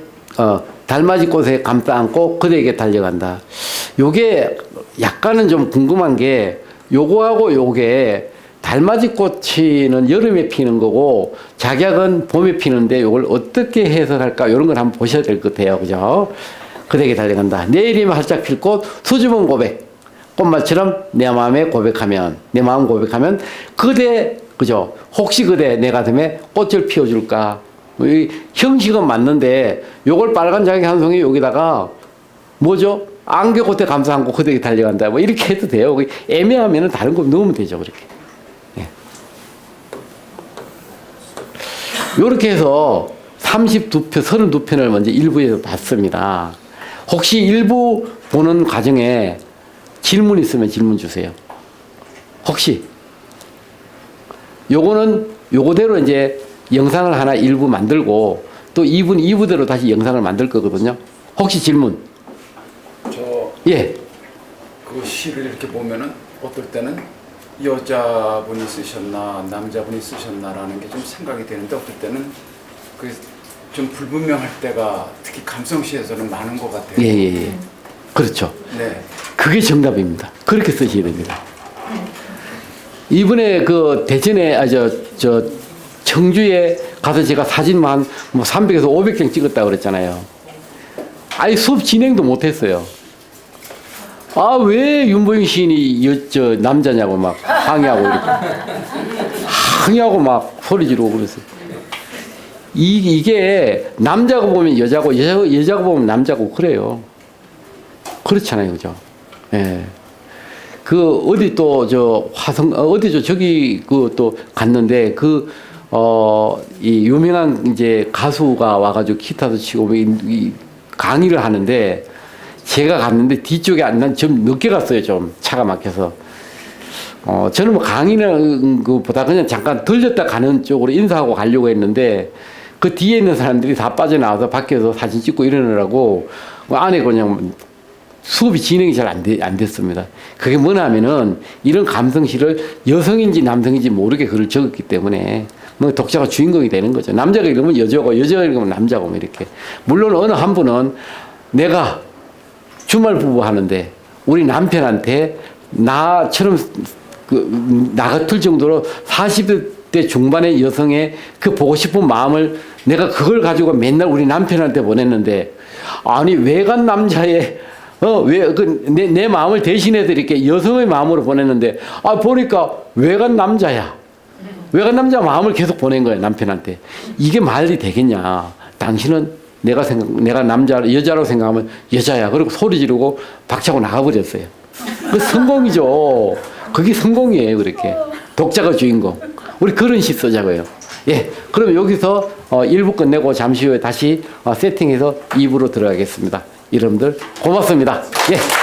감싸 안고 그대에게 달려간다. 요게 약간은 좀 궁금한 게 요거하고 요게 달맞이 꽃이는 여름에 피는 거고 작약은 봄에 피는데 요걸 어떻게 해석할까 이런 걸 한번 보셔야 될 것 같아요. 그죠? 그대에게 달려간다. 내일이면 활짝 필 꽃 수줍은 고백. 꽃말처럼 내 마음 고백하면 그대 그죠? 혹시 그대 내 가슴에 꽃을 피워줄까? 이 형식은 맞는데 요걸 빨간 자켓 한 송이 여기다가 뭐죠? 안개꽃에 감싸 안고 그대에게 달려간다. 뭐 이렇게 해도 돼요. 애매하면 다른 거 넣으면 되죠. 그렇게. 예. 요렇게 해서 32편을 먼저 일부에서 봤습니다. 혹시 일부 보는 과정에 질문 있으면 질문 주세요. 혹시 요거는 요거대로 이제 영상을 하나 일부 만들고 또 2분 2부대로 다시 영상을 만들 거거든요. 혹시 질문? 예. 그 시를 이렇게 보면은 어떨 때는 여자분이 쓰셨나 남자분이 쓰셨나라는 게 좀 생각이 되는데 어떨 때는 그 좀 불분명할 때가 특히 감성시에서는 많은 것 같아요. 예. 그렇죠. 네. 그게 정답입니다. 그렇게 쓰셔야 됩니다. 이번에 그 대전에 청주에 가서 제가 사진만 뭐 300에서 500장 찍었다고 그랬잖아요. 아니 수업 진행도 못했어요. 아, 왜 윤보영 시인이 남자냐고 막 항의하고 막 소리 지르고 그랬어요. 이게 남자고 보면 여자고 여자고 보면 남자고 그래요. 그렇잖아요. 그죠? 예. 그 어디 또 저기 그 또 갔는데 이 유명한 이제 가수가 와가지고 기타도 치고 뭐 이 강의를 하는데 제가 갔는데 뒤쪽에 난 좀 늦게 갔어요. 좀 차가 막혀서. 저는 뭐 강의는 그보다 그냥 잠깐 들렸다 가는 쪽으로 인사하고 가려고 했는데 그 뒤에 있는 사람들이 다 빠져나와서 밖에서 사진 찍고 이러느라고 그 안에 그냥 수업이 진행이 잘 안 됐습니다. 그게 뭐냐면은 이런 감성시를 여성인지 남성인지 모르게 글을 적었기 때문에 뭐 독자가 주인공이 되는 거죠. 남자가 읽으면 여자고 여자가 읽으면 남자고 뭐 이렇게. 물론 어느 한 분은 내가 주말 부부 하는데 우리 남편한테 나처럼 나 같을 정도로 40대 중반의 여성의 그 보고 싶은 마음을 내가 그걸 가지고 맨날 우리 남편한테 보냈는데 아니 외간 남자의 내 마음을 대신해서 이렇게 여성의 마음으로 보냈는데 보니까 외간 남자야. 외간 남자 마음을 계속 보낸 거예요, 남편한테. 이게 말이 되겠냐. 당신은 내가 여자라고 생각하면 여자야. 그리고 소리 지르고 박차고 나가버렸어요. 그 성공이죠. 그게 성공이에요, 그렇게. 독자가 주인공. 우리 그런 시 쓰자고요. 예. 그럼 여기서 1부 끝내고 잠시 후에 다시 세팅해서 2부로 들어가겠습니다. 여러분들 고맙습니다. 예.